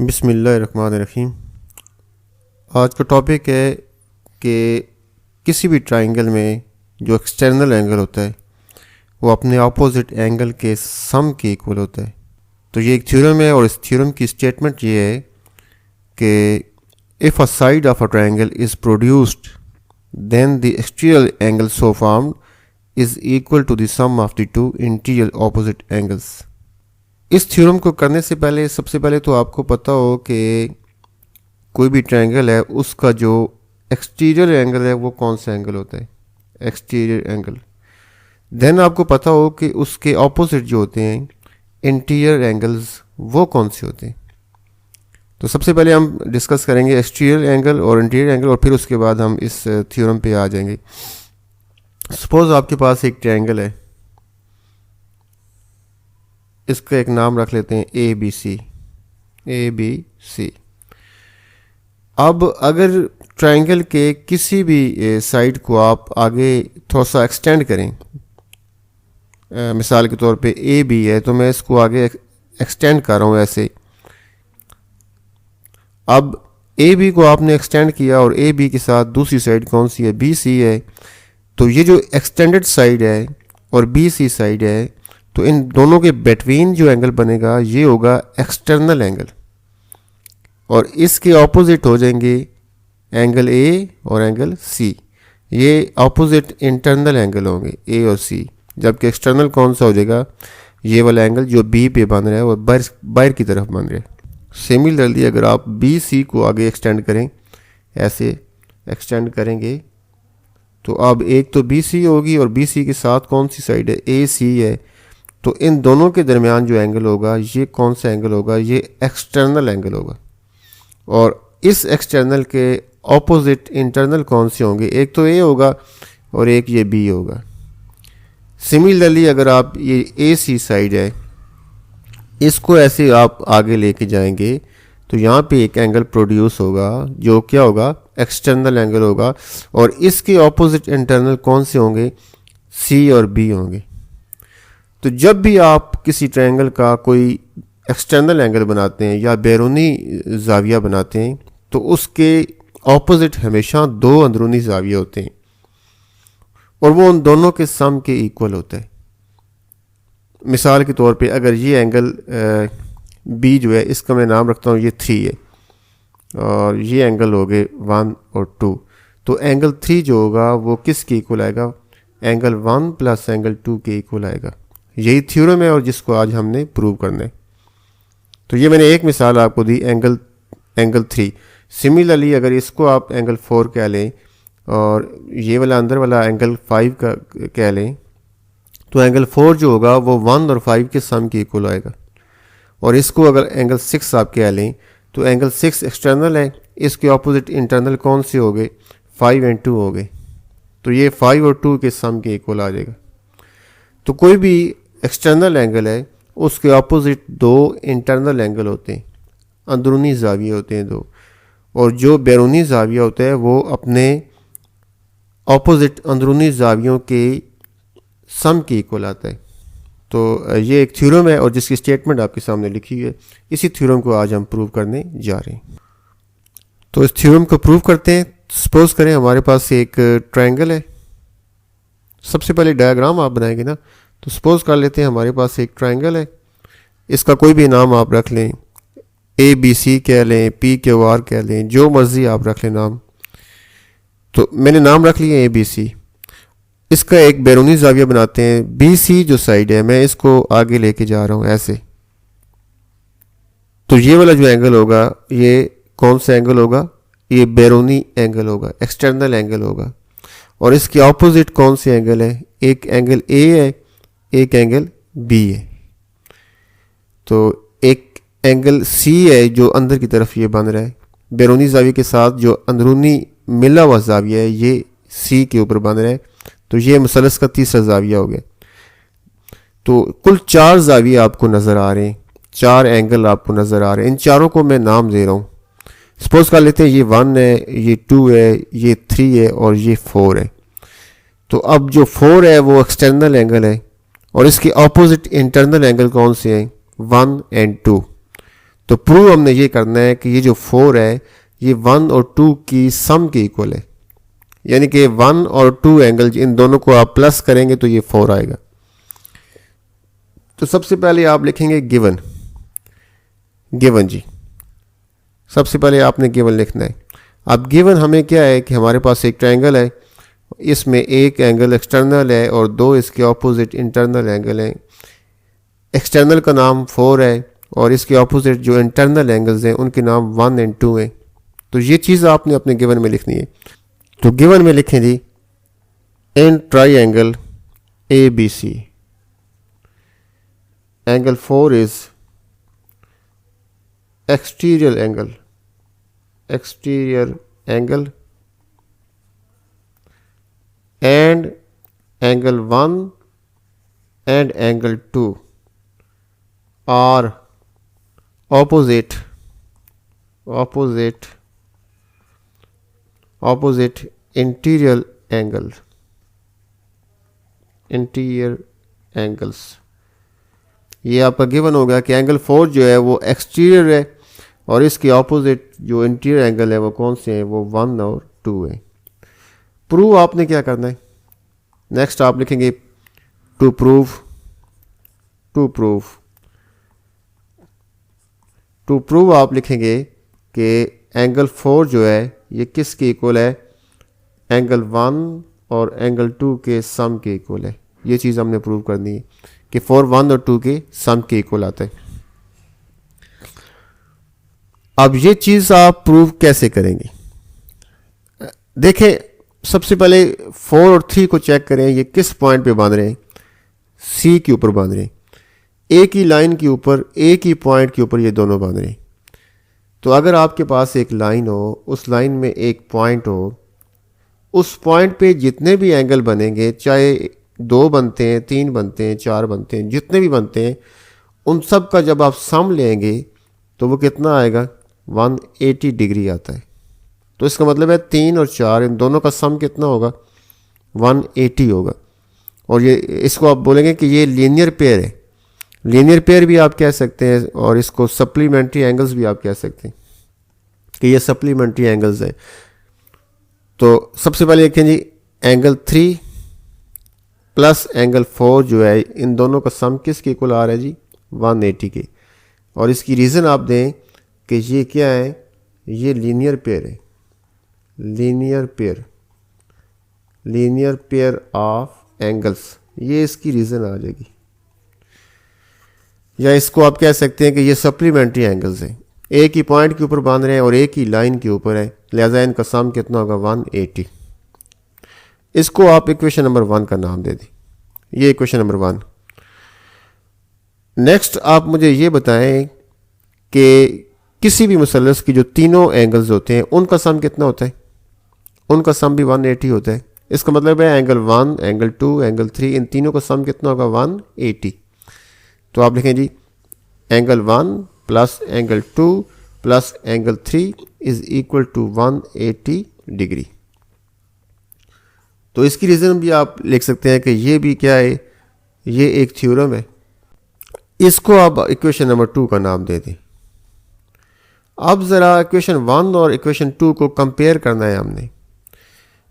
बिस्मिल्लाहिर्रहमानिर्रहीम। आज का टॉपिक है कि किसी भी ट्राइंगल में जो एक्सटर्नल एंगल होता है वो अपने ऑपोजिट एंगल के सम के इक्वल होता है। तो ये एक थ्योरम है और इस थ्योरम की स्टेटमेंट ये है कि if a side of a triangle is produced then the exterior angle so formed is equal to the sum of the two interior opposite angles. इस थ्योरम को करने से पहले सबसे पहले तो आपको पता हो कि कोई भी ट्रायंगल है उसका जो एक्सटीरियर एंगल है वो कौन सा एंगल होता है, एक्सटीरियर एंगल। देन आपको पता हो कि उसके ऑपोजिट जो होते हैं इंटीरियर एंगल्स वो कौन से होते हैं। तो सबसे पहले हम डिस्कस करेंगे एक्सटीरियर एंगल और इंटीरियर एंगल और फिर उसके बाद हम इस थ्योरम पे आ जाएंगे। सपोज आपके पास एक ट्रायंगल है, इसका एक नाम रख लेते हैं ए बी सी। अब अगर ट्रायंगल के किसी भी साइड को आप आगे थोड़ा सा एक्सटेंड करें, मिसाल के तौर पे ए बी है तो मैं इसको आगे एक्सटेंड कर रहा हूँ ऐसे। अब ए बी को आपने एक्सटेंड किया और ए बी के साथ दूसरी साइड कौन सी है, बी सी है। तो ये जो एक्सटेंडेड साइड है और बी सी साइड है तो इन दोनों के बिटवीन जो एंगल बनेगा ये होगा एक्सटर्नल एंगल और इसके ऑपोजिट हो जाएंगे एंगल ए और एंगल सी। ये ऑपोजिट इंटरनल एंगल होंगे ए और सी, जबकि एक्सटर्नल कौन सा हो जाएगा, ये वाला एंगल जो बी पे बन रहा है वो बाहर की तरफ बन रहा है। सिमिलरली अगर आप बी सी को आगे एक्सटेंड करें, ऐसे एक्सटेंड करेंगे तो अब एक तो बी सी होगी और बी सी के साथ कौन सी साइड है, ए सी है। तो इन दोनों के दरमियान जो एंगल होगा ये कौन सा एंगल होगा, ये एक्सटर्नल एंगल होगा। और इस एक्सटर्नल के ऑपोजिट इंटरनल कौन से होंगे, एक तो ए होगा और एक ये बी होगा। सिमिलरली अगर आप ये ए सी साइड है इसको ऐसे आप आगे लेके जाएंगे तो यहाँ पे एक एंगल प्रोड्यूस होगा जो क्या होगा, एक्सटर्नल एंगल होगा। और इसके ऑपोजिट इंटरनल कौन से होंगे, सी और बी होंगे। तो जब भी आप किसी ट्रायंगल का कोई एक्सटर्नल एंगल बनाते हैं या बैरूनी जाविया बनाते हैं तो उसके ऑपोजिट हमेशा दो अंदरूनी जाविये होते हैं और वो उन दोनों के सम के इक्वल होता है। मिसाल के तौर पे अगर ये एंगल बी जो है इसका मैं नाम रखता हूँ ये 3 है और ये एंगल हो गए 1 और 2, तो एंगल 3 जो होगा वो किसके इक्वल आएगा, एंगल 1 प्लस एंगल 2 के इक्वल आएगा। यही थ्योरम है और जिसको आज हमने प्रूव करना है। तो ये मैंने एक मिसाल आपको दी, एंगल 3। सिमिलरली अगर इसको आप एंगल 4 कह लें और ये वाला अंदर वाला एंगल 5 का कह लें तो एंगल 4 जो होगा वो 1 और 5 के सम के इक्वल आएगा। और इसको अगर एंगल 6 आप कह लें तो एंगल 6 एक्सटर्नल है, इसके ऑपोजिट इंटरनल कौन से हो गए, 5 और 2 हो गए। तो ये 5 और 2 के सम के इक्वल आ जाएगा। तो कोई भी एक्सटर्नल एंगल है उसके ऑपोजिट दो इंटरनल एंगल होते हैं, अंदरूनी जाविये होते हैं दो, और जो बैरूनी जाविया होता है वो अपने ऑपोजिट अंदरूनी जावियों के सम के इक्वल आता है। तो ये एक थ्योरम है और जिसकी स्टेटमेंट आपके सामने लिखी है। इसी थ्योरम को आज हम प्रूव करने जा रहे हैं। तो इस थ्योरम को प्रूव करते हैं। सपोज करें हमारे पास एक ट्रायंगल है। सबसे पहले डायग्राम आप बनाएंगे ना, तो सपोज कर लेते हैं हमारे पास एक ट्रायंगल है, इसका कोई भी नाम आप रख लें, ए बी सी कह लें, पी क्यू आर कह लें, जो मर्जी आप रख लें नाम। तो मैंने नाम रख लिया ए बी सी। इसका एक बैरूनी जाविया बनाते हैं, बी सी जो साइड है मैं इसको आगे लेके जा रहा हूँ ऐसे। तो ये वाला जो एंगल होगा ये कौन सा एंगल होगा, ये बैरूनी एंगल होगा, एक्सटर्नल एंगल होगा। और इसके ऑपोजिट कौन से एंगल है, एक एंगल ए है, एक एंगल बी है। तो एक एंगल सी है जो अंदर की तरफ ये बन रहा है, बैरूनी जाविये के साथ जो अंदरूनी मिला हुआ जाविया है ये सी के ऊपर बन रहा है। तो ये मुसलस का तीसरा जाविया हो गया। तो कुल 4 जाविये आपको नज़र आ रहे हैं, 4 एंगल आपको नज़र आ रहे हैं। इन चारों को मैं नाम दे रहा हूँ। सपोज कर लेते हैं ये 1 है, ये 2 है, ये 3 है और ये 4 है। तो अब जो 4 है वो एक्सटर्नल एंगल है और इसके ऑपोजिट इंटरनल एंगल कौन से हैं, 1 और 2। तो प्रूव हमने ये करना है कि ये जो 4 है ये 1 और 2 की सम के इक्वल है, यानी कि 1 और 2 एंगल इन दोनों को आप प्लस करेंगे तो ये 4 आएगा। तो सबसे पहले आप लिखेंगे गिवन। गिवन जी, सबसे पहले आपने गिवन लिखना है। अब गिवन हमें क्या है कि हमारे पास एक ट्रायंगल है, इसमें एक एंगल एक्सटर्नल है और 2 इसके ऑपोजिट इंटरनल एंगल हैं। एक्सटर्नल का नाम 4 है और इसके ऑपोजिट जो इंटरनल एंगल्स हैं उनके नाम 1 और 2 हैं। तो ये चीज़ आपने अपने गिवन में लिखनी है। तो गिवन में लिखें जी, in triangle ABC angle 4 is exterior angle and angle 1 and angle 2 are opposite interior angles। ये आपका गिवन होगा कि एंगल 4 जो है वो एक्सटीरियर है और इसके ऑपोजिट जो इंटीरियर एंगल है वो कौन से हैं, वो 1 और 2 है। प्रूव आपने क्या करना है, नेक्स्ट आप लिखेंगे टू प्रूव आप लिखेंगे कि एंगल 4 जो है ये किसके इक्वल है, एंगल 1 और एंगल 2 के सम के इक्वल है। ये चीज़ हमने प्रूव करनी है कि 4 1 और 2 के सम के इक्वल आता है। अब ये चीज़ आप प्रूव कैसे करेंगे, देखें सबसे पहले 4 और 3 को चेक करें, ये किस पॉइंट पे बांध रहे हैं, सी के ऊपर बांध रहे हैं, एक ही लाइन के ऊपर, एक ही पॉइंट के ऊपर ये दोनों बांध रहे हैं। तो अगर आपके पास एक लाइन हो, उस लाइन में एक पॉइंट हो, उस पॉइंट पे जितने भी एंगल बनेंगे, चाहे 2 बनते हैं, 3 बनते हैं, 4 बनते हैं, जितने भी बनते हैं, उन सब का जब आप सम लेंगे तो वो कितना आएगा, 180 डिग्री आता है। तो इसका मतलब है 3 और 4 इन दोनों का सम कितना होगा, 180 होगा। और ये इसको आप बोलेंगे कि ये लीनियर पेयर है। लीनियर पेयर भी आप कह सकते हैं और इसको सप्लीमेंट्री एंगल्स भी आप कह सकते हैं कि ये सप्लीमेंट्री एंगल्स है। तो सबसे पहले देखें जी, एंगल 3 प्लस एंगल 4 जो है इन दोनों का सम किसके इक्वल आ रहा है जी, 180 के। और इसकी रीज़न आप दें कि ये क्या है, ये लीनियर पेयर है, लीनियर पेयर ऑफ एंगल्स, ये इसकी रीज़न आ जाएगी। या इसको आप कह सकते हैं कि ये सप्लीमेंट्री एंगल्स हैं, एक ही पॉइंट के ऊपर बांध रहे हैं और एक ही लाइन के ऊपर है, लिहाजा इनका सम कितना होगा, 180। इसको आप इक्वेशन नंबर 1 का नाम दे दें, ये इक्वेशन नंबर 1। नेक्स्ट आप मुझे ये बताएं कि किसी भी मुसल्लस की जो तीनों एंगल्स होते हैं उनका सम कितना होता है, उनका सम भी 180 होता है। इसका मतलब है एंगल 1, एंगल 2, एंगल 3 इन तीनों का सम कितना होगा, 180। तो आप लिखें जी, angle 1 plus angle 2 plus angle 3 is equal to 180 degree. तो इसकी रीज़न भी आप लिख सकते हैं कि ये भी क्या है, ये एक थ्योरम है। इसको आप इक्वेशन नंबर 2 का नाम दे दें। अब ज़रा इक्वेशन 1 और इक्वेशन 2 को कंपेयर करना है हमने।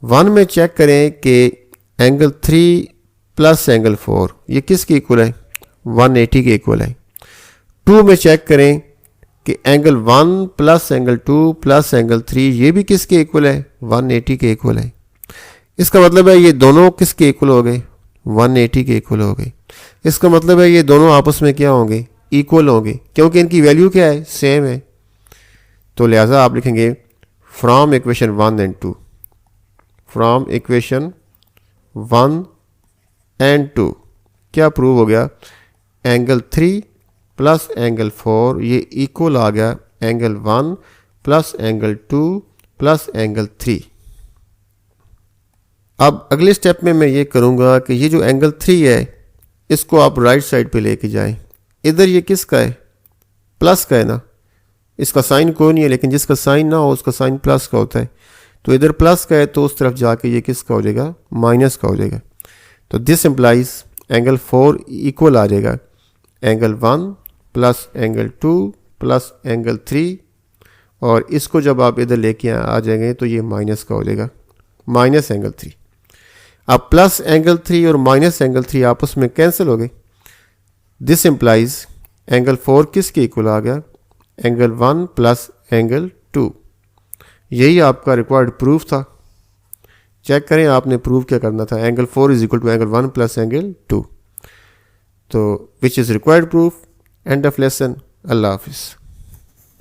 1 में चेक करें कि एंगल 3 प्लस एंगल 4 ये किसके इक्वल है, 180 के इक्वल है। 2 में चेक करें कि angle 1 plus angle 2 plus angle 3 ये भी किसके इक्वल है, 180 के इक्वल है। इसका मतलब है ये दोनों किसके इक्वल हो गए, 180 के इक्वल हो गए। इसका मतलब है ये दोनों आपस में क्या होंगे, इक्वल होंगे, क्योंकि इनकी वैल्यू क्या है, सेम है। तो लिहाजा आप लिखेंगे from equation 1 and 2, from equation 1 and 2 क्या प्रूव हो गया, एंगल 3 प्लस एंगल 4 ये इक्वल आ गया angle 1 plus angle 2 plus angle 3। अब अगले स्टेप में मैं ये करूँगा कि ये जो एंगल 3 है इसको आप राइट साइड पे लेके जाएं। इधर ये किसका है, प्लस का है ना, इसका साइन कोई नहीं है, लेकिन जिसका साइन ना हो उसका साइन प्लस का होता है। तो इधर प्लस का है तो उस तरफ जाके ये किसका हो जाएगा, माइनस का हो जाएगा। तो दिस इम्प्लाइज एंगल 4 इक्वल आ जाएगा angle 1 plus angle 2 plus angle 3, और इसको जब आप इधर लेके आ जाएंगे तो ये माइनस का हो जाएगा, माइनस एंगल 3। अब प्लस एंगल 3 और माइनस एंगल 3 आपस में कैंसिल हो गए। दिस इम्प्लाइज एंगल 4 किसके इक्वल आ गया, एंगल 1 प्लस एंगल 2। यही आपका रिक्वायर्ड प्रूफ था। चेक करें आपने प्रूफ क्या करना था, angle 4 is equal to angle 1 plus angle 2। तो which is required proof. End of lesson. अल्लाह हाफिज़।